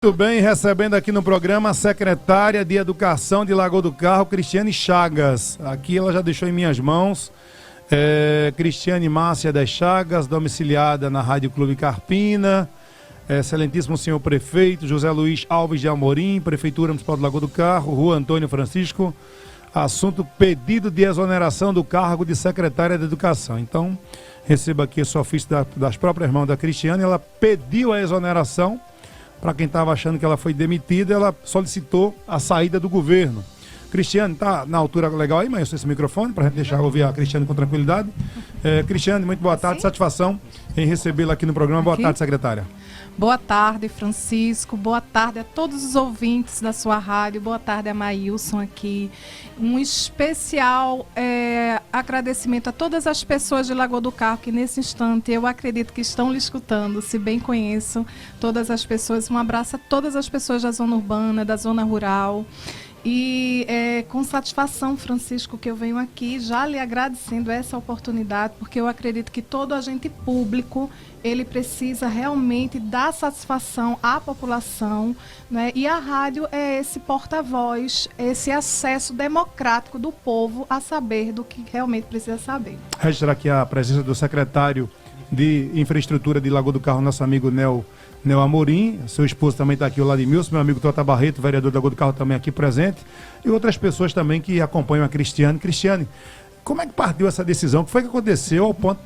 Muito bem, recebendo aqui no programa a secretária de Educação de Lagoa do Carro, Cristiane Chagas. Aqui ela já deixou em minhas mãos. Cristiane Márcia das Chagas, domiciliada na Rádio Clube Carpina. Excelentíssimo senhor prefeito José Luiz Alves de Amorim, Prefeitura Municipal de Lagoa do Carro, Rua Antônio Francisco. Assunto: pedido de exoneração do cargo de secretária de Educação. Então, receba aqui esse ofício das próprias mãos da Cristiane. Ela pediu a exoneração. Para quem estava achando que ela foi demitida, ela solicitou a saída do governo. Cristiane, tá na altura legal aí, mas esse microfone, para a gente deixar ouvir a Cristiane com tranquilidade. Cristiane, muito boa tarde, satisfação em recebê-la aqui no programa. Boa tarde, secretária. Boa tarde, Francisco. Boa tarde a todos os ouvintes da sua rádio. Boa tarde a Maílson aqui. Um especial agradecimento a todas as pessoas de Lagoa do Carro que nesse instante eu acredito que estão lhe escutando, se bem conheço todas as pessoas. Um abraço a todas as pessoas da zona urbana, da zona rural. E com satisfação, Francisco, que eu venho aqui já lhe agradecendo essa oportunidade, porque eu acredito que todo agente público, ele precisa realmente dar satisfação à população, né? E a rádio é esse porta-voz, esse acesso democrático do povo a saber do que realmente precisa saber. Registrar aqui a presença do secretário de Infraestrutura de Lagoa do Carro, nosso amigo Nel Amorim. Seu esposo também está aqui, o Ladimilson, meu amigo Tota Barreto, vereador da Lagoa do Carro, também aqui presente, e outras pessoas também que acompanham a Cristiane. Cristiane, como é que partiu essa decisão? O que foi que aconteceu ao ponto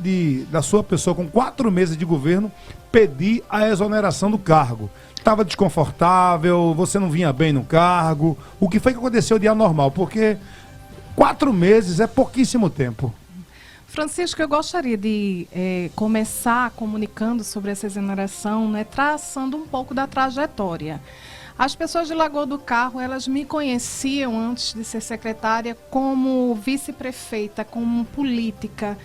da sua pessoa, com 4 meses de governo, pedir a exoneração do cargo? Estava desconfortável, você não vinha bem no cargo? O que foi que aconteceu de anormal? Porque 4 meses é pouquíssimo tempo. Francisco, eu gostaria de começar comunicando sobre essa exoneração, né, traçando um pouco da trajetória. As pessoas de Lagoa do Carro, elas me conheciam antes de ser secretária como vice-prefeita, como política.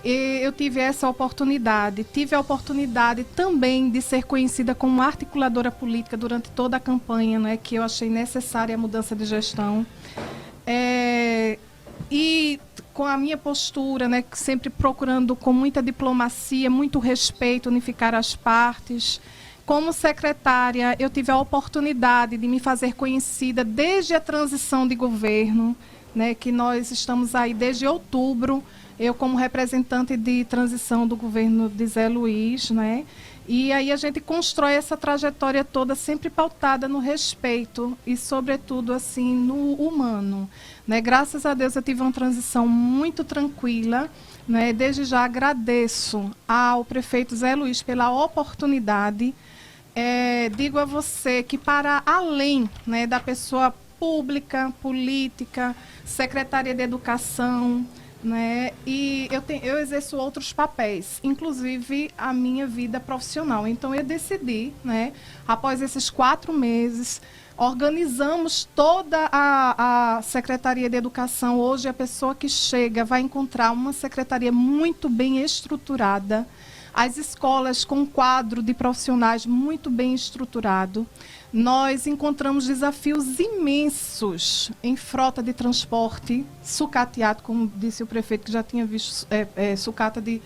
E eu tive essa oportunidade. Tive a oportunidade também de ser conhecida como articuladora política durante toda a campanha, né, que eu achei necessária a mudança de gestão. E com a minha postura, né, sempre procurando com muita diplomacia, muito respeito, unificar as partes. Como secretária, eu tive a oportunidade de me fazer conhecida desde a transição de governo, né, que nós estamos aí desde outubro, eu como representante de transição do governo de Zé Luiz, né, e aí a gente constrói essa trajetória toda sempre pautada no respeito e, sobretudo, assim, no humano, né? Graças a Deus eu tive uma transição muito tranquila, né? Desde já agradeço ao prefeito Zé Luiz pela oportunidade. Digo a você que, para além, né, da pessoa pública, política, secretaria de Educação, né, e eu exerço outros papéis, inclusive a minha vida profissional. Então eu decidi, né, após esses 4 meses, organizamos toda a Secretaria de Educação. Hoje a pessoa que chega vai encontrar uma secretaria muito bem estruturada, as escolas com um quadro de profissionais muito bem estruturado. Nós encontramos desafios imensos em frota de transporte, sucateado, como disse o prefeito, que já tinha visto sucata de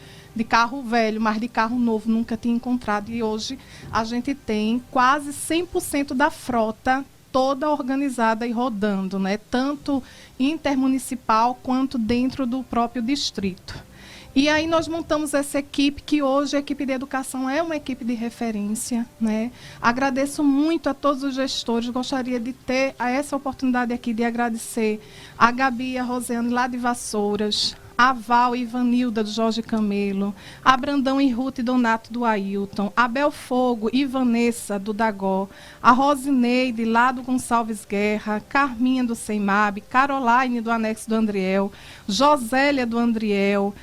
carro velho, mas de carro novo nunca tinha encontrado. E hoje a gente tem quase 100% da frota toda organizada e rodando, né? Tanto intermunicipal quanto dentro do próprio distrito. E aí nós montamos essa equipe, que hoje a equipe de educação é uma equipe de referência, né? Agradeço muito a todos os gestores, gostaria de ter essa oportunidade aqui de agradecer a Gabi e a Rosiane lá de Vassouras, a Val e Ivanilda do Jorge Camelo, a Brandão e Ruth e Donato do Ailton, a Belfogo e Vanessa do Dagó, a Rosineide lá do Gonçalves Guerra, Carminha do Seimab, Caroline do Anexo do Andriel, Josélia do Andriel,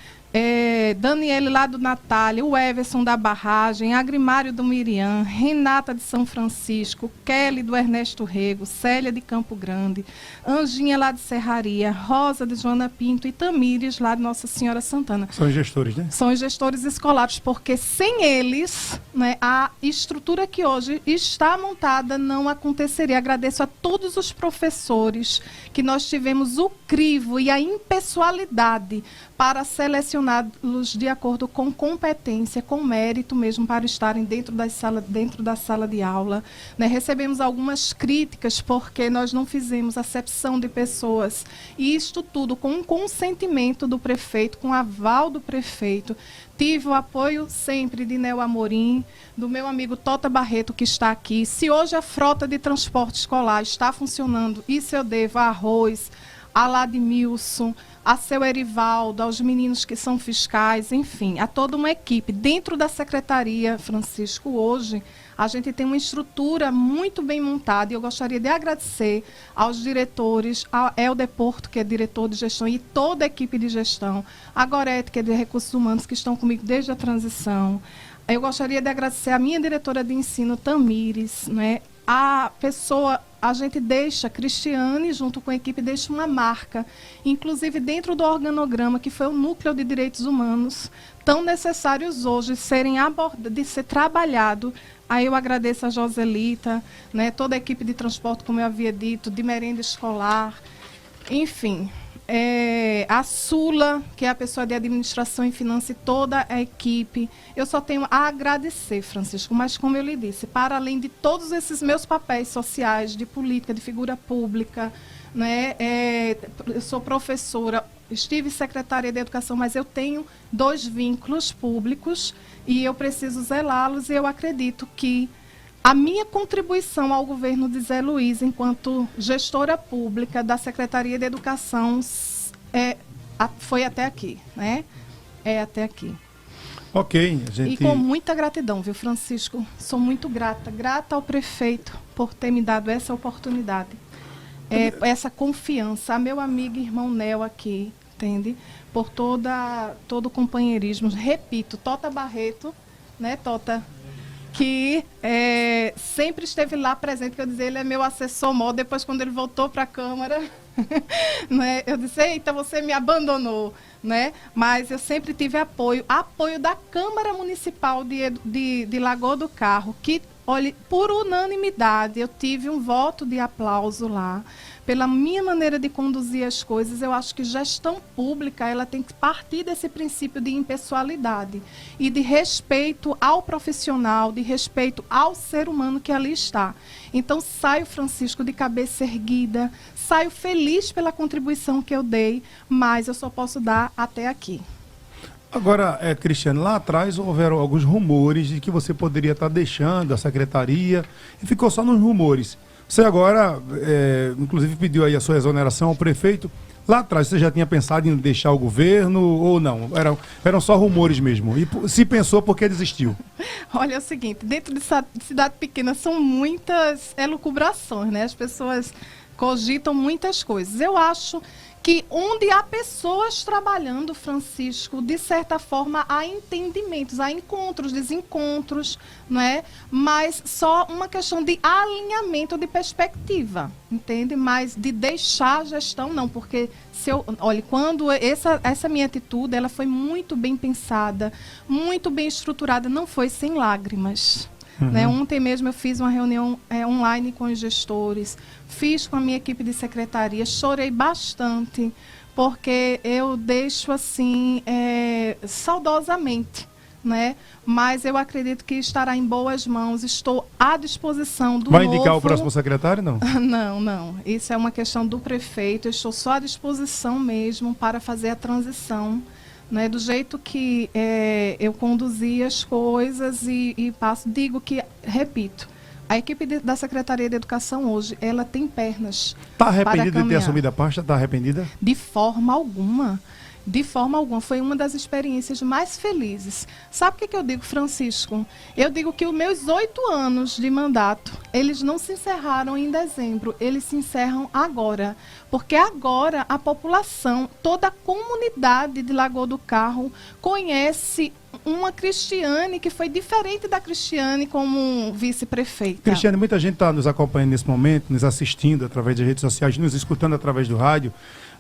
Daniele lá do Natália, o Everson da Barragem, Agrimário do Miriam, Renata de São Francisco, Kelly do Ernesto Rego, Célia de Campo Grande, Anjinha lá de Serraria, Rosa de Joana Pinto e Tamires lá de Nossa Senhora Santana. São gestores, né? São gestores escolares, porque sem eles, né, a estrutura que hoje está montada não aconteceria. Agradeço a todos os professores que nós tivemos o crivo e a impessoalidade para selecionar selecioná-los de acordo com competência, com mérito mesmo, para estarem dentro da sala de aula. Né? Recebemos algumas críticas porque nós não fizemos acepção de pessoas. E isto tudo com o consentimento do prefeito, com o aval do prefeito. Tive o apoio sempre de Nel Amorim, do meu amigo Tota Barreto, que está aqui. Se hoje a frota de transporte escolar está funcionando, isso eu devo a Arroz, a Ladmilson, a seu Erivaldo, aos meninos que são fiscais, enfim, a toda uma equipe. Dentro da secretaria, Francisco, hoje, a gente tem uma estrutura muito bem montada e eu gostaria de agradecer aos diretores, ao Helder Porto, que é diretor de gestão, e toda a equipe de gestão, a Gorete, que é de recursos humanos, que estão comigo desde a transição. Eu gostaria de agradecer a minha diretora de ensino, Tamires, né? A gente deixa, Cristiane, junto com a equipe, deixa uma marca, inclusive dentro do organograma, que foi o núcleo de direitos humanos, tão necessários hoje de ser trabalhado. Aí eu agradeço a Joselita, né, toda a equipe de transporte, como eu havia dito, de merenda escolar, enfim. A Sula, que é a pessoa de administração e finanças, e toda a equipe. Eu só tenho a agradecer, Francisco, mas como eu lhe disse, para além de todos esses meus papéis sociais, de política, de figura pública, né, eu sou professora, estive secretária de educação, mas eu tenho 2 vínculos públicos e eu preciso zelá-los, e eu acredito que a minha contribuição ao governo de Zé Luiz, enquanto gestora pública da Secretaria de Educação, foi até aqui, né? É até aqui. Ok, gente... E com muita gratidão, viu, Francisco? Sou muito grata ao prefeito por ter me dado essa oportunidade, essa confiança, a meu amigo e irmão Nel aqui, entende? Por todo o companheirismo. Repito, Tota Barreto, né, Tota? Que sempre esteve lá presente, que eu dizia, ele é meu assessor mó. Depois, quando ele voltou para a Câmara, né, eu disse, eita, você me abandonou, né? Mas eu sempre tive apoio da Câmara Municipal de Lagoa do Carro, que, olha, por unanimidade, eu tive um voto de aplauso lá. Pela minha maneira de conduzir as coisas, eu acho que gestão pública, ela tem que partir desse princípio de impessoalidade e de respeito ao profissional, de respeito ao ser humano que ali está. Então, saio, Francisco, de cabeça erguida, saio feliz pela contribuição que eu dei, mas eu só posso dar até aqui. Agora, Cristiane, lá atrás houveram alguns rumores de que você poderia estar deixando a secretaria e ficou só nos rumores. Você agora, inclusive, pediu aí a sua exoneração ao prefeito. Lá atrás, você já tinha pensado em deixar o governo ou não? Eram só rumores mesmo. E se pensou, por que desistiu? Olha, é o seguinte, dentro de cidade pequena são muitas elucubrações, né? As pessoas cogitam muitas coisas. Eu acho que onde há pessoas trabalhando, Francisco, de certa forma há entendimentos, há encontros, desencontros, não é? Mas só uma questão de alinhamento de perspectiva, entende? Mas de deixar a gestão, não, porque olha, quando essa minha atitude, ela foi muito bem pensada, muito bem estruturada, não foi sem lágrimas. Uhum. Né? Ontem mesmo eu fiz uma reunião online com os gestores, fiz com a minha equipe de secretaria, chorei bastante, porque eu deixo assim, saudosamente, né? Mas eu acredito que estará em boas mãos, estou à disposição do Vai indicar o próximo secretário, não? Não. Isso é uma questão do prefeito, eu estou só à disposição mesmo para fazer a transição, né, do jeito que eu conduzi as coisas e passo, digo que, repito, a equipe da Secretaria de Educação hoje, ela tem pernas. Está arrependida de ter assumido a pasta? Está arrependida? De forma alguma. De forma alguma. Foi uma das experiências mais felizes. Sabe o que eu digo, Francisco? Eu digo que os meus 8 anos de mandato, eles não se encerraram em dezembro, eles se encerram agora. Porque agora a população, toda a comunidade de Lagoa do Carro conhece uma Cristiane que foi diferente da Cristiane como vice-prefeita. Cristiane, muita gente está nos acompanhando nesse momento, nos assistindo através das redes sociais, nos escutando através do rádio.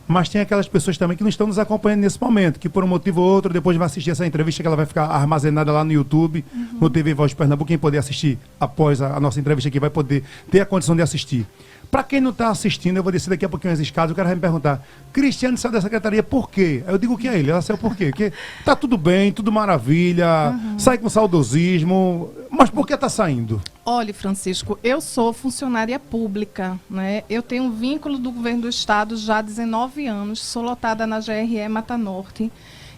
Mas tem aquelas pessoas também que não estão nos acompanhando nesse momento, que por um motivo ou outro, depois vai assistir essa entrevista, que ela vai ficar armazenada lá no YouTube, no TV Voz de Pernambuco. Quem poder assistir após a nossa entrevista aqui vai poder ter a condição de assistir. Para quem não está assistindo, eu vou descer daqui a pouquinho as escadas, o cara vai me perguntar, Cristiane saiu da secretaria por quê? Aí eu digo que é ele, ela saiu por quê? Porque tá tudo bem, tudo maravilha, sai com saudosismo, mas por que tá saindo? Olha, Francisco, eu sou funcionária pública, né? Eu tenho um vínculo do governo do estado já há 19 anos, sou lotada na GRE Mata Norte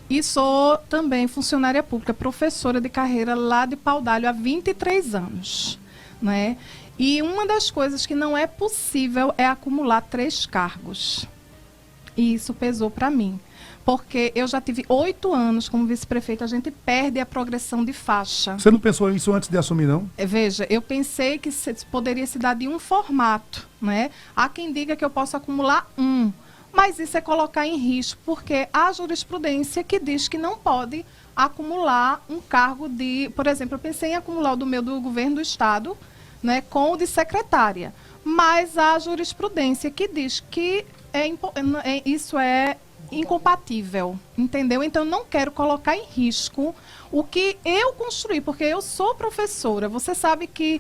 e sou também funcionária pública, professora de carreira lá de Paudalho há 23 anos, né? E uma das coisas que não é possível é acumular 3 cargos. E isso pesou para mim. Porque eu já tive 8 anos como vice-prefeita, a gente perde a progressão de faixa. Você não pensou isso antes de assumir, não? Veja, eu pensei que poderia se dar de um formato, né? Há quem diga que eu posso acumular 1. Mas isso é colocar em risco, porque há jurisprudência que diz que não pode acumular um cargo de... Por exemplo, eu pensei em acumular o do governo do estado, né, com o de secretária. Mas há jurisprudência que diz que isso é incompatível, entendeu? Então, eu não quero colocar em risco o que eu construí, porque eu sou professora. Você sabe que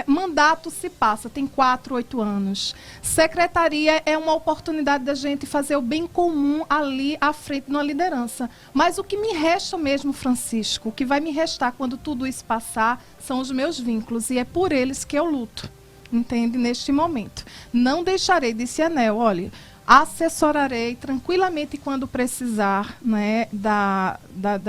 mandato se passa, tem 4, 8 anos. Secretaria é uma oportunidade da gente fazer o bem comum ali à frente na liderança. Mas o que me resta mesmo, Francisco, o que vai me restar quando tudo isso passar, são os meus vínculos, e é por eles que eu luto, entende? Neste momento. Não deixarei, disse Anel, olha... Assessorarei tranquilamente quando precisar, né, da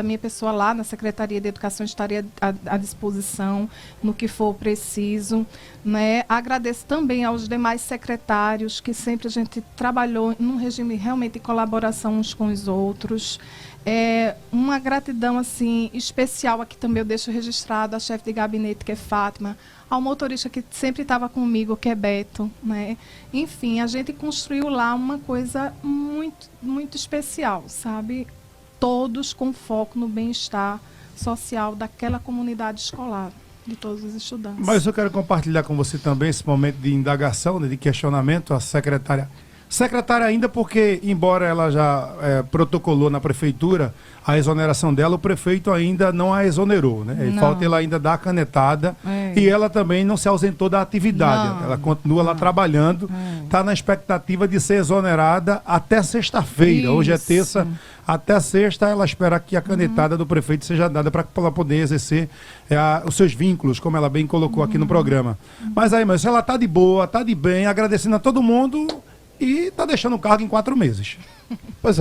minha pessoa lá na Secretaria de Educação, estarei à disposição no que for preciso, né. Agradeço também aos demais secretários, que sempre a gente trabalhou num regime realmente de colaboração uns com os outros. Uma gratidão assim, especial aqui também eu deixo registrado à chefe de gabinete, que é Fátima, ao motorista que sempre estava comigo, que é Beto, né? Enfim, a gente construiu lá uma coisa muito, muito especial, sabe? Todos com foco no bem-estar social daquela comunidade escolar, de todos os estudantes. Mas eu quero compartilhar com você também esse momento de indagação, né, de questionamento à secretária. Secretária ainda porque, embora ela já protocolou na prefeitura a exoneração dela, o prefeito ainda não a exonerou, né? Falta ela ainda dar a canetada e ela também não se ausentou da atividade. Ela continua lá trabalhando, está na expectativa de ser exonerada até sexta-feira. Hoje é terça, até sexta ela espera que a canetada do prefeito seja dada para ela poder exercer os seus vínculos, como ela bem colocou aqui no programa. Mas aí, mas ela está de boa, está de bem, agradecendo a todo mundo... E está deixando o cargo em 4 meses. Pois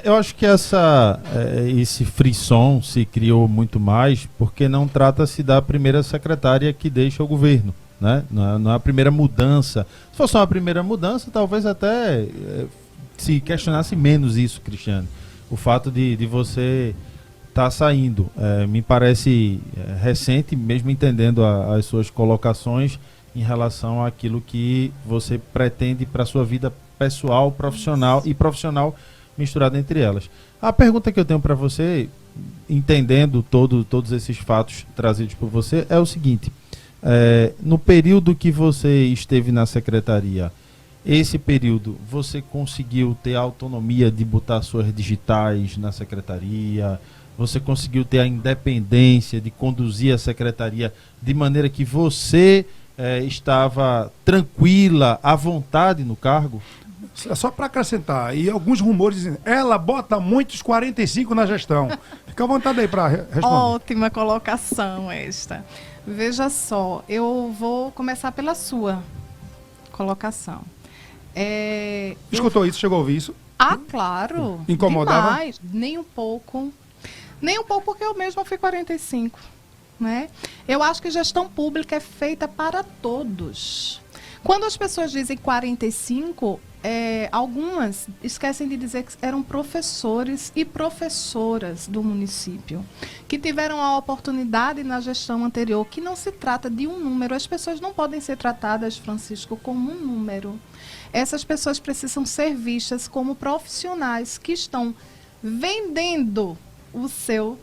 eu acho que esse frisson se criou muito mais porque não trata-se da primeira secretária que deixa o governo, né? Não é a primeira mudança. Se fosse uma primeira mudança, talvez até se questionasse menos isso, Cristiane. O fato de você estar saindo. Me parece recente, mesmo entendendo as suas colocações, em relação àquilo que você pretende para a sua vida pessoal, profissional e profissional misturada entre elas. A pergunta que eu tenho para você, entendendo todos esses fatos trazidos por você, é o seguinte: no período que você esteve na secretaria, esse período, você conseguiu ter a autonomia de botar suas digitais na secretaria? Você conseguiu ter a independência de conduzir a secretaria de maneira que você... estava tranquila, à vontade no cargo? Só para acrescentar, e alguns rumores dizem, ela bota muitos 45 na gestão. Fica à vontade aí para responder. Ótima colocação esta. Veja só, eu vou começar pela sua colocação. Escutou isso? Chegou a ouvir isso? Ah, claro. Incomodava? Demais, nem um pouco. Nem um pouco, porque eu mesma fui 45. Né? Eu acho que gestão pública é feita para todos. Quando as pessoas dizem 45, algumas esquecem de dizer que eram professores e professoras do município, que tiveram a oportunidade na gestão anterior, que não se trata de um número. As pessoas não podem ser tratadas, Francisco, como um número. Essas pessoas precisam ser vistas como profissionais que estão vendendo o seu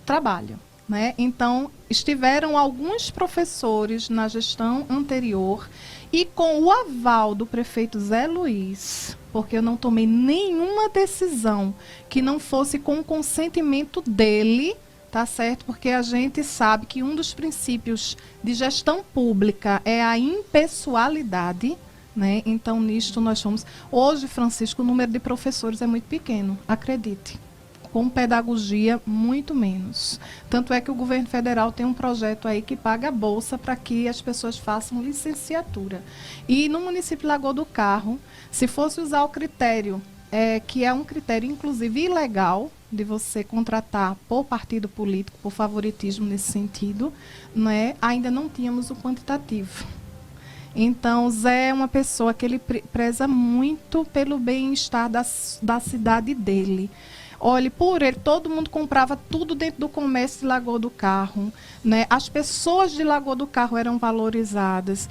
trabalho. Né? Então, estiveram alguns professores na gestão anterior e com o aval do prefeito Zé Luiz, porque eu não tomei nenhuma decisão que não fosse com o consentimento dele, tá certo? Porque a gente sabe que um dos princípios de gestão pública é a impessoalidade, né? Então, nisto nós fomos... Hoje, Francisco, o número de professores é muito pequeno, acredite. Com pedagogia, muito menos. Tanto é que o governo federal tem um projeto aí que paga a bolsa para que as pessoas façam licenciatura. E no município de Lagoa do Carro, se fosse usar o critério, que é um critério, inclusive, ilegal, de você contratar por partido político, por favoritismo nesse sentido, né, ainda não tínhamos o quantitativo. Então, Zé é uma pessoa que ele preza muito pelo bem-estar da cidade dele. Olha, por ele, todo mundo comprava tudo dentro do comércio de Lagoa do Carro, né? As pessoas de Lagoa do Carro eram valorizadas,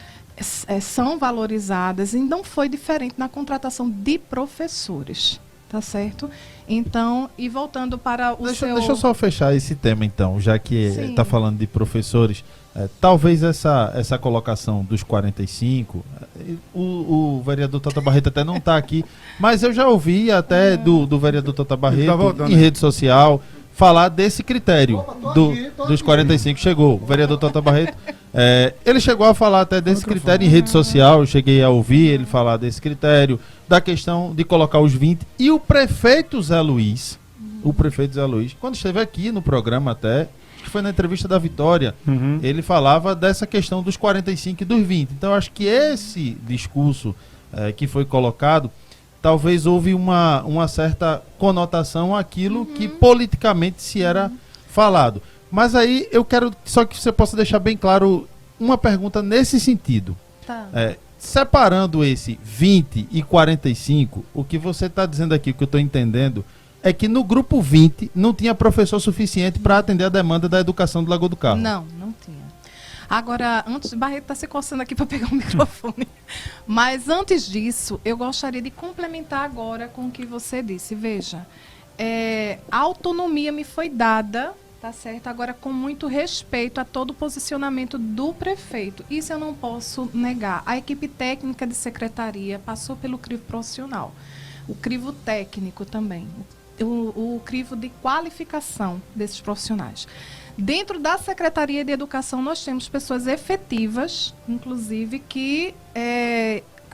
são valorizadas, e não foi diferente na contratação de professores, tá certo? Então, e voltando para o Deixa eu só fechar esse tema, então, já que está falando de professores. Talvez essa colocação dos 45, o vereador Tota Barreto até não está aqui, mas eu já ouvi até do vereador Tota Barreto em rede social falar desse critério dos 45. Chegou, o vereador Tota Barreto, ele chegou a falar até desse critério em rede social, eu cheguei a ouvir ele falar desse critério, da questão de colocar os 20, e o prefeito Zé Luiz, quando esteve aqui no programa até, que foi na entrevista da Vitória, ele falava dessa questão dos 45 e dos 20. Então, acho que esse discurso que foi colocado, talvez houve uma certa conotação àquilo que politicamente se era falado. Mas aí eu quero só que você possa deixar bem claro uma pergunta nesse sentido. Tá. Separando esse 20 e 45, o que você está dizendo aqui, o que eu estou entendendo, é que no grupo 20 não tinha professor suficiente para atender a demanda da educação do Lagoa do Carro. Não tinha. Agora, antes, Barreto está se coçando aqui para pegar o microfone. Mas antes disso, eu gostaria de complementar agora com o que você disse. Veja, a autonomia me foi dada, tá certo? Agora, com muito respeito a todo o posicionamento do prefeito. Isso eu não posso negar. A equipe técnica de secretaria passou pelo crivo profissional. O crivo técnico também. O crivo de qualificação desses profissionais. Dentro da Secretaria de Educação, nós temos pessoas efetivas, inclusive, que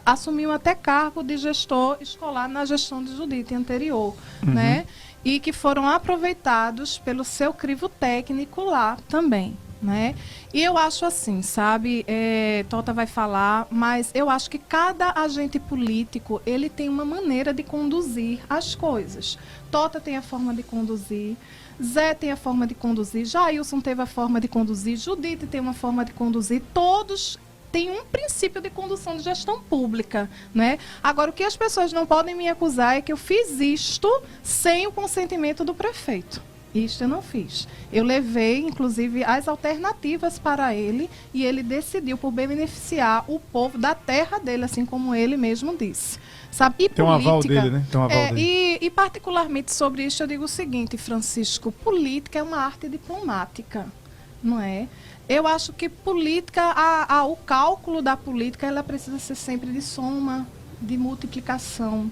assumiam até cargo de gestor escolar na gestão de Judite anterior, né? E que foram aproveitados pelo seu crivo técnico lá também, né? E eu acho assim, sabe, Tota vai falar, mas eu acho que cada agente político, ele tem uma maneira de conduzir as coisas. Tota tem a forma de conduzir, Zé tem a forma de conduzir, Jailson teve a forma de conduzir, Judite tem uma forma de conduzir, todos têm um princípio de condução de gestão pública, né? Agora, o que as pessoas não podem me acusar é que eu fiz isto sem o consentimento do prefeito. Isto eu não fiz. Eu levei, inclusive, as alternativas para ele e ele decidiu por beneficiar o povo da terra dele, assim como ele mesmo disse. Sabe? E tem política, um aval dele, né? Tem um aval dele. E particularmente sobre isso eu digo o seguinte, Francisco, política é uma arte diplomática, não é? Eu acho que política, o cálculo da política, ela precisa ser sempre de soma, de multiplicação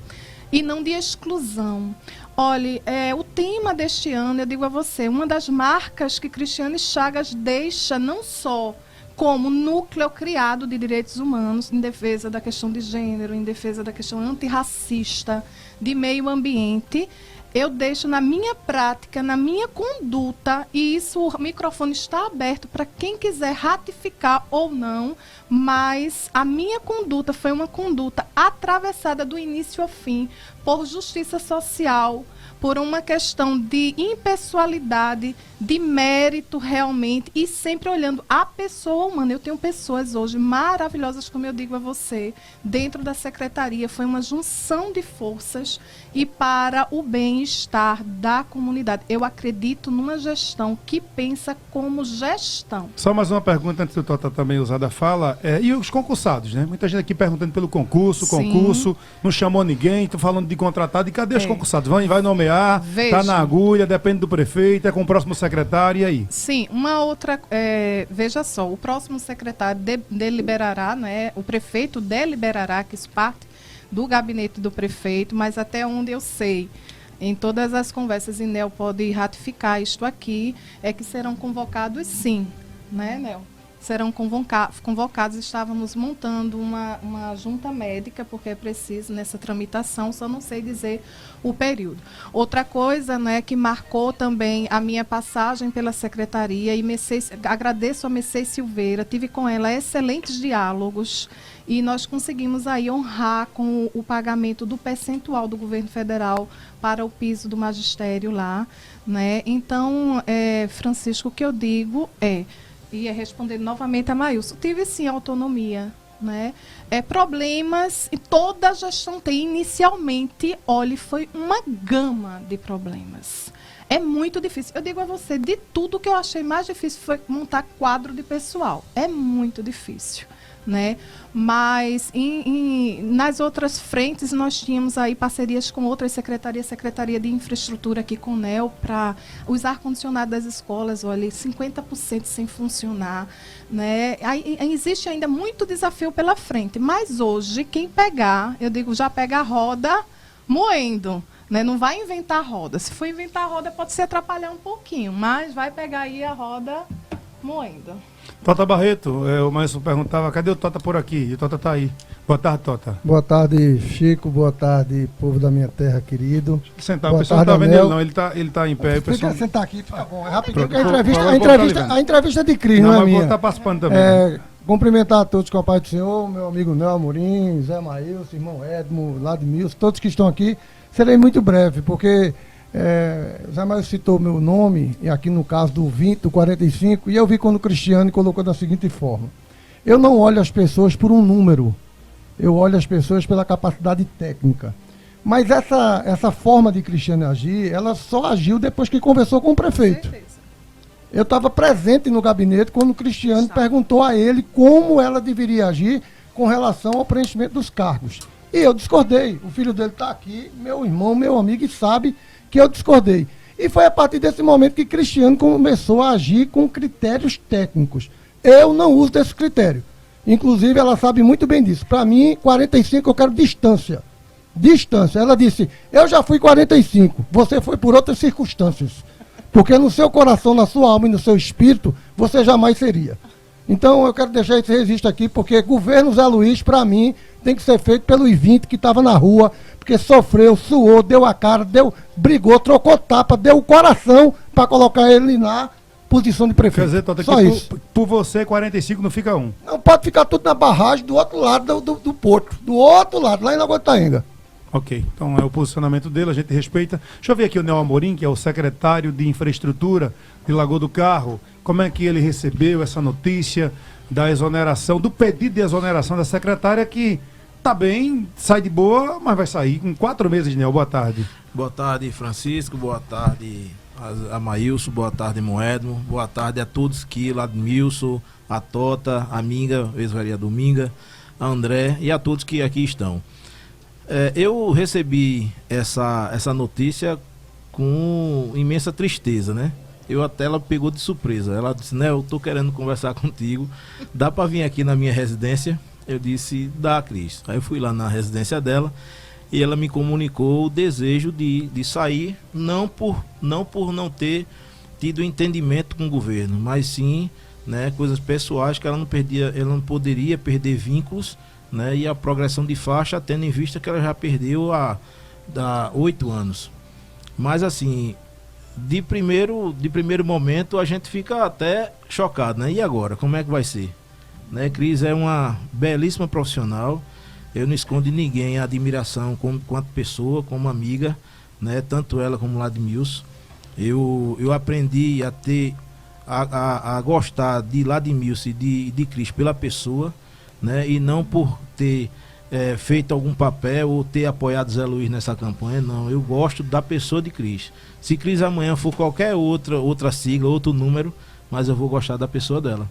e não de exclusão. Olha, o tema deste ano, eu digo a você, uma das marcas que Cristiane Chagas deixa não só como núcleo criado de direitos humanos, em defesa da questão de gênero, em defesa da questão antirracista, de meio ambiente, eu deixo na minha prática, na minha conduta, e isso, o microfone está aberto para quem quiser ratificar ou não, mas a minha conduta foi uma conduta atravessada do início ao fim por justiça social, por uma questão de impessoalidade, de mérito realmente, e sempre olhando a pessoa humana. Eu tenho pessoas hoje maravilhosas, como eu digo a você, dentro da secretaria. Foi uma junção de forças e para o bem-estar da comunidade. Eu acredito numa gestão que pensa como gestão. Só mais uma pergunta antes do Tota também usar da fala. E os concursados, né? Muita gente aqui perguntando pelo concurso, não chamou ninguém, estou falando de contratado. E cadê os concursados? Vai nomear, está na agulha, depende do prefeito, é com o próximo secretário, e aí? Sim, uma outra, veja só, o próximo secretário deliberará, né? O prefeito deliberará, que isso parte do gabinete do prefeito, mas até onde eu sei, em todas as conversas, e Nel pode ratificar isto aqui, é que serão convocados sim, né, Nel? serão convocados. Estávamos montando uma junta médica, porque é preciso nessa tramitação, só não sei dizer o período. Outra coisa, né, que marcou também a minha passagem pela secretaria, e agradeço a Mercedes Silveira, tive com ela excelentes diálogos, e nós conseguimos aí honrar com o pagamento do percentual do governo federal para o piso do magistério lá, né? Então, Francisco, o que eu digo e respondendo novamente a Maílson, tive sim autonomia, né? Problemas, e toda a gestão tem inicialmente, olhe, foi uma gama de problemas. É muito difícil. Eu digo a você, de tudo que eu achei mais difícil foi montar quadro de pessoal. É muito difícil, né? Mas nas outras frentes nós tínhamos aí parcerias com outras secretarias, Secretaria de Infraestrutura aqui com o NEL, para os ar-condicionados das escolas, olha, 50% sem funcionar, né? Aí, existe ainda muito desafio pela frente, mas hoje quem pegar, eu digo, já pega a roda moendo, né? Não vai inventar a roda. Se for inventar a roda pode se atrapalhar um pouquinho, mas vai pegar aí a roda moendo. Tota Barreto, o Maílson perguntava, cadê o Tota por aqui? E o Tota tá aí. Boa tarde, Tota. Boa tarde, Chico. Boa tarde, povo da minha terra, querido. Sentar, o pessoal não tá vendo ele não, ele tá em pé. Fica sentar aqui, fica bom. É rapidinho, a entrevista de Cris, não é minha. Tá participando também. Cumprimentar a todos com a paz do Senhor, meu amigo Nel Amorim, Zé Maílson, irmão Edmo, Ladmilson, todos que estão aqui. Serei muito breve, porque Zé Maílson citou meu nome, e aqui no caso do 20, do 45, e eu vi quando o Cristiano colocou da seguinte forma: eu não olho as pessoas por um número, eu olho as pessoas pela capacidade técnica. Mas essa forma de Cristiano agir, ela só agiu depois que conversou com o prefeito. Eu estava presente no gabinete quando o Cristiano perguntou a ele como ela deveria agir com relação ao preenchimento dos cargos. E eu discordei. O filho dele está aqui, meu irmão, meu amigo, e sabe que eu discordei. E foi a partir desse momento que Cristiano começou a agir com critérios técnicos. Eu não uso desse critério. Inclusive, ela sabe muito bem disso. Para mim, 45 eu quero distância. Distância. Ela disse, eu já fui 45, você foi por outras circunstâncias. Porque no seu coração, na sua alma e no seu espírito, você jamais seria. Então, eu quero deixar esse registro aqui, porque governo Zé Luiz, para mim, tem que ser feito pelos 20 que estava na rua, porque sofreu, suou, deu a cara, brigou, trocou tapa, deu o coração para colocar ele na posição de prefeito. Quer dizer, Tota, só que isso. Por você, 45 não fica um. Não pode ficar tudo na barragem do outro lado do porto, do outro lado, lá em Lagoa de Itaenga. Ok, então é o posicionamento dele, a gente respeita. Deixa eu ver aqui o Nel Amorim, que é o secretário de Infraestrutura de Lagoa do Carro. Como é que ele recebeu essa notícia da exoneração, do pedido de exoneração da secretária, que tá bem, sai de boa, mas vai sair com 4 meses, Nel. Boa tarde. Boa tarde, Francisco. Boa tarde a Maílson. Boa tarde, Moedmo. Boa tarde a todos que lá de Milson, a Tota, a Minga, ex-vereador Minga, a André e a todos que aqui estão. Eu recebi essa notícia com imensa tristeza, né? Ela pegou de surpresa. Ela disse, né, eu tô querendo conversar contigo. Dá para vir aqui na minha residência? Eu disse, dá, Cris. Aí eu fui lá na residência dela e ela me comunicou o desejo de sair, não por não ter tido entendimento com o governo, mas sim, né, coisas pessoais que ela não poderia perder vínculos, né, e a progressão de faixa, tendo em vista que ela já perdeu há 8 anos. Mas assim, de primeiro momento a gente fica até chocado, né? E agora, como é que vai ser? Né, Cris é uma belíssima profissional, eu não escondo de ninguém a admiração quanto pessoa, como amiga, né? Tanto ela como Ladmilson. Eu aprendi a gostar de Ladmilson e de Cris pela pessoa, né? E não por ter feito algum papel ou ter apoiado Zé Luiz nessa campanha, não. Eu gosto da pessoa de Cris. Se Cris amanhã for qualquer outra sigla, outro número, mas eu vou gostar da pessoa dela.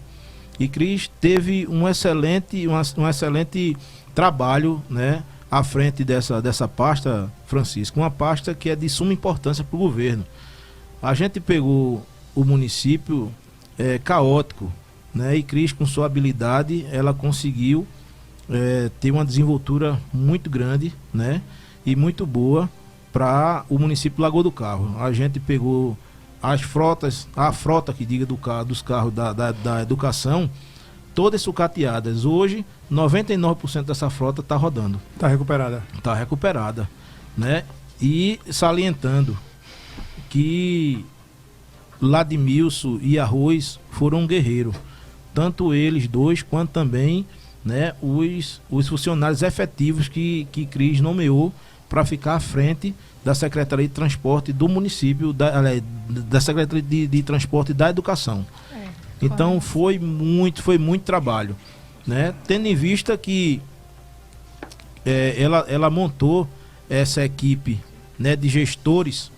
E Cris teve um excelente trabalho, né, à frente dessa pasta, Francisco, uma pasta que é de suma importância para o governo. A gente pegou o município caótico, né, e Cris, com sua habilidade, ela conseguiu ter uma desenvoltura muito grande, né, e muito boa para o município Lagoa do Carro. A gente pegou a frota que diga dos carros da educação, todas sucateadas. Hoje, 99% dessa frota está rodando. Está recuperada. Está recuperada, né? E salientando que Ladmilson e Arroz foram um guerreiro. Tanto eles dois, quanto também, né, os funcionários efetivos que Cris nomeou para ficar à frente da Secretaria de Transporte do município, da Secretaria de Transporte e da Educação. Então foi muito trabalho, né? Tendo em vista que ela montou essa equipe, né, de gestores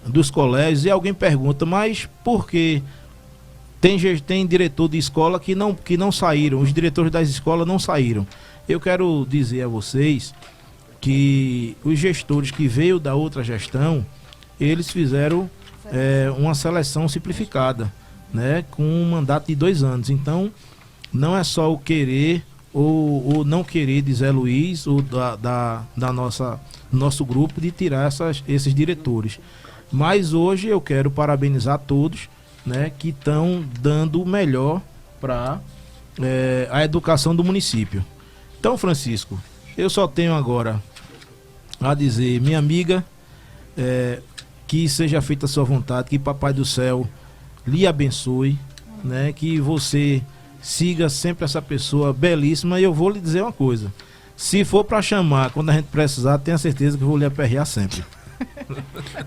dos colégios, e alguém pergunta, mas por que tem diretor de escola que não saíram, os diretores das escolas não saíram? Eu quero dizer a vocês que os gestores que veio da outra gestão, eles fizeram uma seleção simplificada, né, com um mandato de 2 anos. Então, não é só o querer ou não querer de Zé Luiz ou nosso grupo de tirar esses diretores. Mas hoje eu quero parabenizar todos, né, que estão dando o melhor para a educação do município. Então, Francisco, eu só tenho agora a dizer, minha amiga, que seja feita a sua vontade, que Papai do Céu lhe abençoe, né, que você siga sempre essa pessoa belíssima. E eu vou lhe dizer uma coisa, se for para chamar quando a gente precisar, tenha certeza que eu vou lhe aperrear sempre.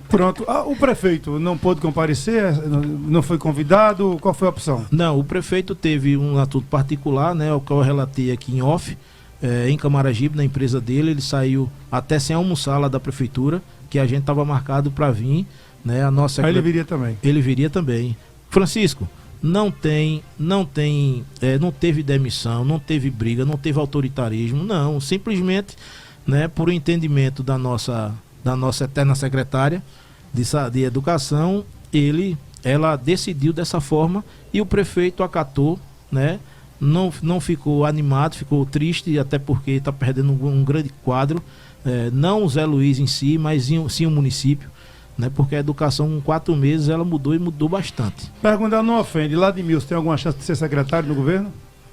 Pronto. O prefeito não pôde comparecer? Não foi convidado? Qual foi a opção? Não, o prefeito teve um assunto particular, né, o qual eu relatei aqui em off, em Camaragibe, na empresa dele. Ele saiu até sem almoçar lá da prefeitura, que a gente estava marcado para vir, né, a nossa... Aí ele viria também. Ele viria também. Francisco, não teve demissão, não teve briga, não teve autoritarismo, não, simplesmente, né, por um entendimento da nossa eterna secretária de Educação, ela decidiu dessa forma e o prefeito acatou, né? Não ficou animado, ficou triste, até porque está perdendo um grande quadro, não o Zé Luiz em si, mas sim o município, né? Porque a educação, em 4 meses, ela mudou e mudou bastante. Perguntar não ofende, Ladmilson tem alguma chance de ser secretário no governo?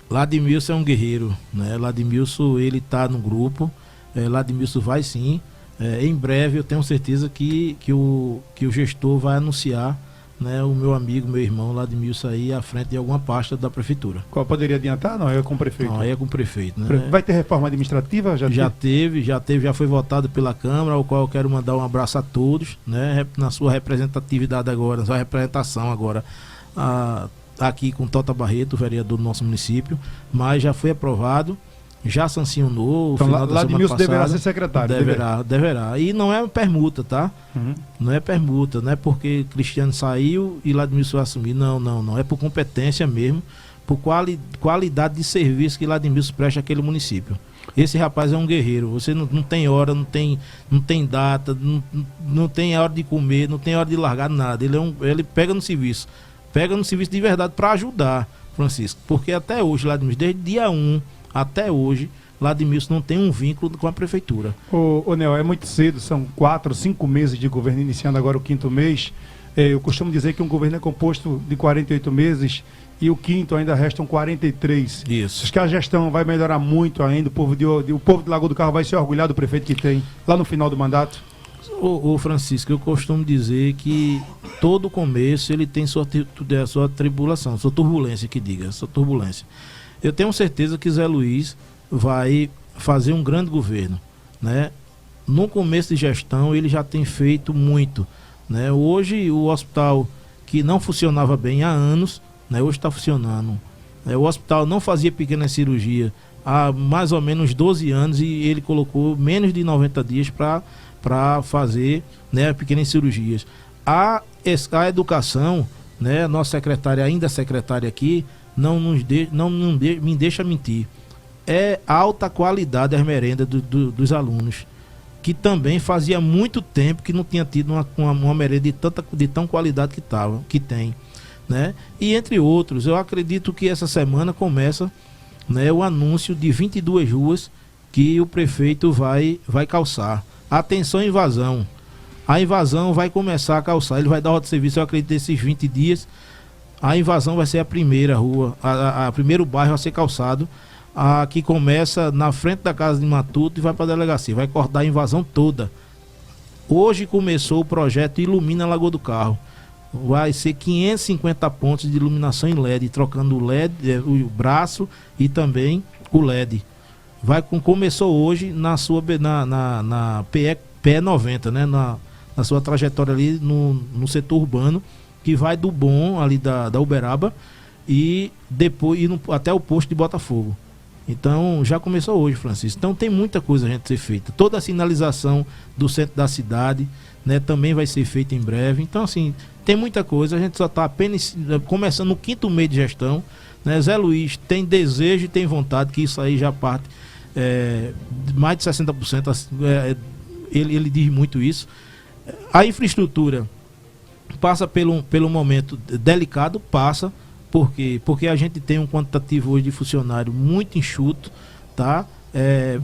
Ladmilson é um guerreiro, né? Ladmilson, ele está no grupo, Ladmilson vai sim. Em breve eu tenho certeza que o gestor vai anunciar, né, o meu amigo, meu irmão Ladmilson aí à frente de alguma pasta da prefeitura. Qual poderia adiantar? Não, é com o prefeito. Não, aí é com o prefeito, né? Vai ter reforma administrativa? Já foi votado pela Câmara, ao qual eu quero mandar um abraço a todos, né, na sua representatividade agora, na sua representação agora, aqui com Tota Barreto, vereador do nosso município, mas já foi aprovado. Já sancionou. Então, Ladmilson deverá ser secretário. Deverá. E não é permuta, tá? Uhum. Não é permuta, não é porque Cristiano saiu e Ladmilson vai assumir. Não. É por competência mesmo, por qualidade de serviço que Ladmilson presta àquele município. Esse rapaz é um guerreiro. Você não tem hora, não tem data, não tem hora de comer, não tem hora de largar nada. Ele pega no serviço de verdade para ajudar, Francisco. Porque até hoje, Ladmilson, desde dia 1 até hoje, Ladmilson não tem um vínculo com a prefeitura. Ô Nel, é muito cedo, são 4, 5 meses de governo, iniciando agora o 5º mês. Eu costumo dizer que um governo é composto de 48 meses e o 5º ainda restam 43. Isso. Acho que a gestão vai melhorar muito ainda, o povo de Lagoa do Carro vai se orgulhar do prefeito que tem lá no final do mandato. Ô Francisco, eu costumo dizer que todo começo ele tem sua tribulação, sua turbulência, sua turbulência. Eu tenho certeza que Zé Luiz vai fazer um grande governo, né? No começo de gestão ele já tem feito muito, né? Hoje o hospital que não funcionava bem há anos, né, hoje está funcionando. O hospital não fazia pequena cirurgia há mais ou menos 12 anos e ele colocou menos de 90 dias para fazer, né, pequenas cirurgias. A educação, né, nossa secretária, ainda secretária aqui, me deixa mentir. É alta qualidade as merendas dos alunos, que também fazia muito tempo que não tinha tido uma merenda de tão qualidade que tem, né? E entre outros, eu acredito que essa semana começa, né, o anúncio de 22 ruas que o prefeito vai calçar. Atenção, invasão. A invasão vai começar a calçar, ele vai dar ordem de serviço, eu acredito, esses 20 dias. A Invasão vai ser a primeira rua, a primeiro bairro a ser calçado, a que começa na frente da casa de Matuto e vai para a delegacia, vai cortar a Invasão toda. Hoje começou o projeto Ilumina Lagoa do Carro. Vai ser 550 pontos de iluminação em LED, trocando o LED, o braço e também o LED. Começou hoje na PE 90, né? Na sua trajetória ali no setor urbano, que vai do Bom, ali da Uberaba, e depois até o posto de Botafogo. Então já começou hoje, Francisco. Então tem muita coisa a gente ser feita. Toda a sinalização do centro da cidade, né, também vai ser feita em breve. Então, assim, tem muita coisa. A gente só está apenas começando no 5º mês de gestão, né? Zé Luiz tem desejo e tem vontade, que isso aí já parte mais de 60%. Ele diz muito isso. A infraestrutura passa pelo momento delicado, passa. Por quê? Porque a gente tem um quantitativo hoje de funcionário muito enxuto, tá?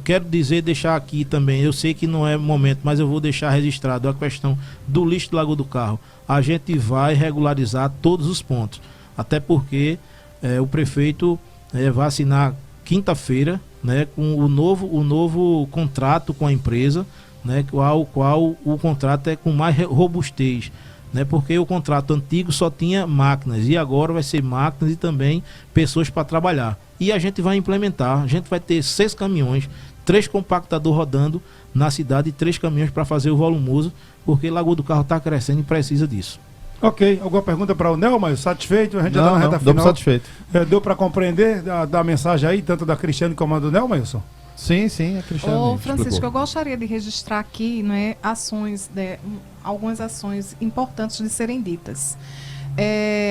Quero deixar aqui também, eu sei que não é momento, mas eu vou deixar registrado a questão do lixo do Lagoa do Carro. A gente vai regularizar todos os pontos, até porque o prefeito vai assinar quinta-feira, né, com o novo contrato com a empresa, né, qual o contrato é com mais robustez, né, porque o contrato antigo só tinha máquinas e agora vai ser máquinas e também pessoas para trabalhar. E a gente vai implementar, a gente vai ter 6 caminhões, 3 compactadores rodando na cidade e 3 caminhões para fazer o volumoso, porque Lagoa do Carro está crescendo e precisa disso. Ok, alguma pergunta para o Nelma? Satisfeito? A gente já Não, está na reta final. Estou satisfeito. Deu para compreender da mensagem aí, tanto da Cristiane como a do Nelma, Wilson? Sim, a Cristiane Francisco, explicou. eu gostaria de registrar aqui, né, algumas ações importantes de serem ditas.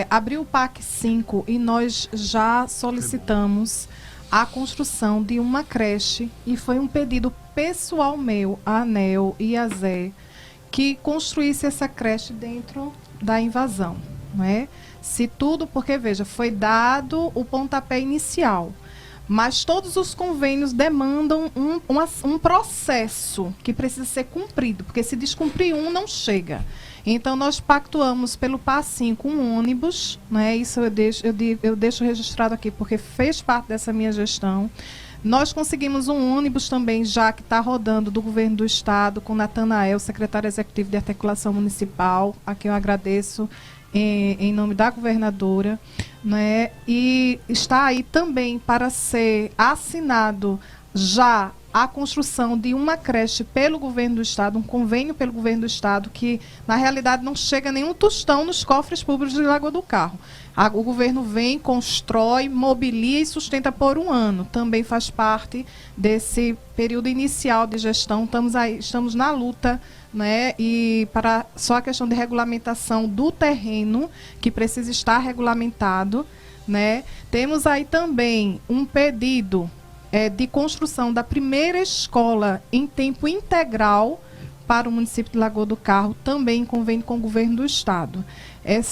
Abriu o PAC 5 e nós já solicitamos a construção de uma creche, e foi um pedido pessoal meu, a ANEL e a Zé, que construísse essa creche dentro da Invasão, né? Se tudo, porque veja, foi dado o pontapé inicial, mas todos os convênios demandam um processo que precisa ser cumprido, porque se descumprir não chega. Então, nós pactuamos pelo PA5 um ônibus, né? Isso eu deixo registrado aqui, porque fez parte dessa minha gestão. Nós conseguimos um ônibus também, já que está rodando, do Governo do Estado, com Natanael, secretário executivo de Articulação Municipal, a quem eu agradeço em nome da governadora, né? E está aí também para ser assinado já a construção de uma creche pelo Governo do Estado, um convênio pelo Governo do Estado, que na realidade não chega nenhum tostão nos cofres públicos de Lagoa do Carro. O governo vem, constrói, mobilia e sustenta por um ano. Também faz parte desse período inicial de gestão. Estamos na luta, né? E para só a questão de regulamentação do terreno, que precisa estar regulamentado, né? Temos aí também um pedido de construção da primeira escola em tempo integral para o município de Lagoa do Carro, também em convênio com o Governo do Estado.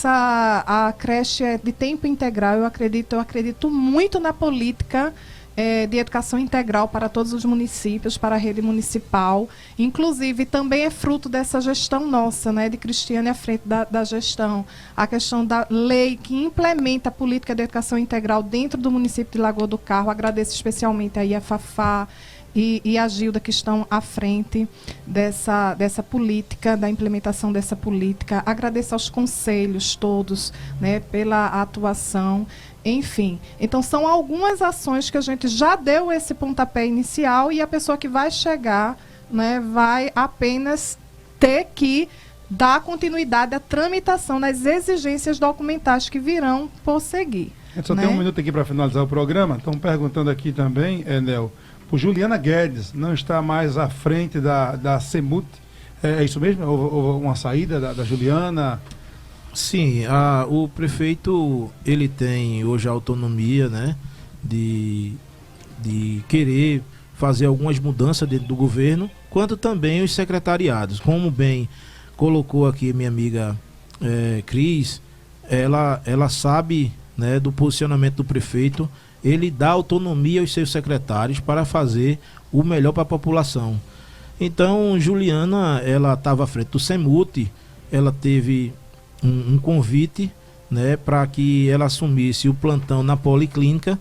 A creche é de tempo integral. Eu acredito muito na política de educação integral para todos os municípios, para a rede municipal. Inclusive, também é fruto dessa gestão nossa, né, de Cristiane à frente da gestão. A questão da lei que implementa a política de educação integral dentro do município de Lagoa do Carro. Agradeço especialmente aí a Fafá e a Gilda, que estão à frente dessa política, da implementação dessa política. Agradeço aos conselhos todos, né, pela atuação. Enfim, então são algumas ações que a gente já deu esse pontapé inicial, e a pessoa que vai chegar, né, vai apenas ter que dar continuidade à tramitação das exigências documentais que virão por seguir. A gente só né? tem um minuto aqui para finalizar o programa. Estão perguntando aqui também, Nel, por Juliana Guedes, não está mais à frente da CEMUT. É isso mesmo? Houve uma saída da Juliana? Sim, o prefeito, ele tem hoje a autonomia, né, de querer fazer algumas mudanças dentro do governo, quanto também os secretariados. Como bem colocou aqui minha amiga Cris, ela sabe, né, do posicionamento do prefeito. Ele dá autonomia aos seus secretários para fazer o melhor para a população. Então, Juliana, ela estava à frente do CEMUT, ela teve um convite né, para que ela assumisse o plantão na policlínica.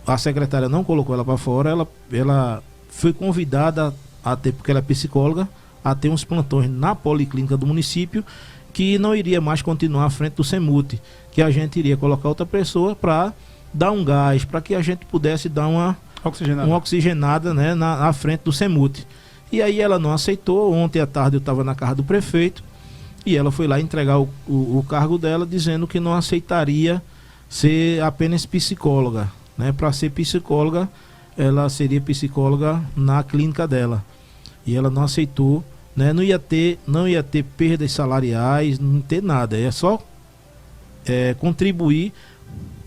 A secretária não colocou ela para fora, ela foi convidada a ter, porque ela é psicóloga, a ter uns plantões na policlínica do município, que não iria mais continuar à frente do SEMUT, que a gente iria colocar outra pessoa para dar um gás, para que a gente pudesse dar uma oxigenada, né, na frente do SEMUT. E aí ela não aceitou. Ontem à tarde eu estava na casa do prefeito e ela foi lá entregar o cargo dela, dizendo que não aceitaria ser apenas psicóloga, né? Para ser psicóloga, ela seria psicóloga na clínica dela. E ela não aceitou, né? Não ia ter perdas salariais, não ter nada. É só contribuir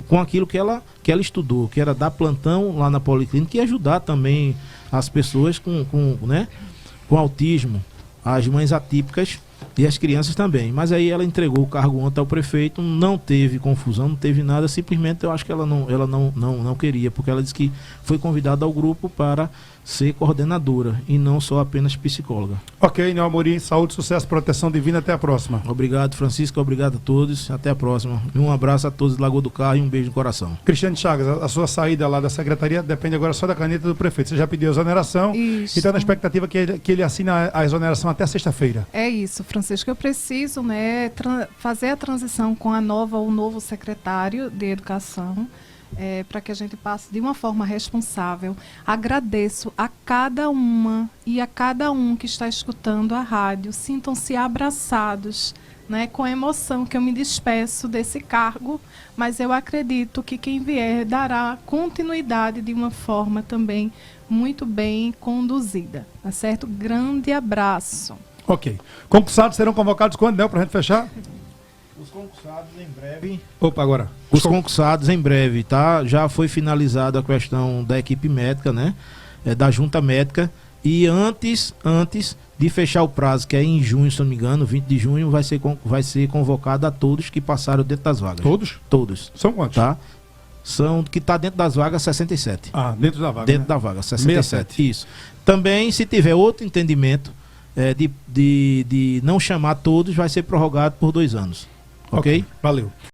com aquilo que ela estudou, que era dar plantão lá na policlínica e ajudar também as pessoas com autismo, as mães atípicas e as crianças também. Mas aí ela entregou o cargo ontem ao prefeito, não teve confusão, não teve nada, simplesmente eu acho que ela não queria, porque ela disse que foi convidada ao grupo para ser coordenadora e não só apenas psicóloga. Ok, Neo Amorim, saúde, sucesso, proteção divina, até a próxima. Obrigado, Francisco, obrigado a todos, até a próxima. E um abraço a todos de Lagoa do Carro e um beijo no coração. Cristiane Chagas, a sua saída lá da secretaria depende agora só da caneta do prefeito. Você já pediu a exoneração e está na expectativa que ele assine a exoneração até sexta-feira. É isso, Francisco. Eu preciso, né, fazer a transição com o novo secretário de Educação, para que a gente passe de uma forma responsável. Agradeço a cada uma e a cada um que está escutando a rádio. Sintam-se abraçados, né, com emoção que eu me despeço desse cargo, mas eu acredito que quem vier dará continuidade de uma forma também muito bem conduzida. Tá certo? Grande abraço. Ok. Concursados serão convocados quando, Nel, para a gente fechar? Os concursados em breve. Opa, agora. Os concursados em breve, tá? Já foi finalizada a questão da equipe médica, né? Da junta médica. E antes de fechar o prazo, que é em junho, se não me engano, 20 de junho, vai ser convocado a todos que passaram dentro das vagas. Todos? Todos. São quantos? Tá? São que está dentro das vagas 67. Ah, dentro da vaga. Dentro, né? da vaga, 67. 67. Isso. Também, se tiver outro entendimento de não chamar todos, vai ser prorrogado por 2 anos. Ok? Valeu.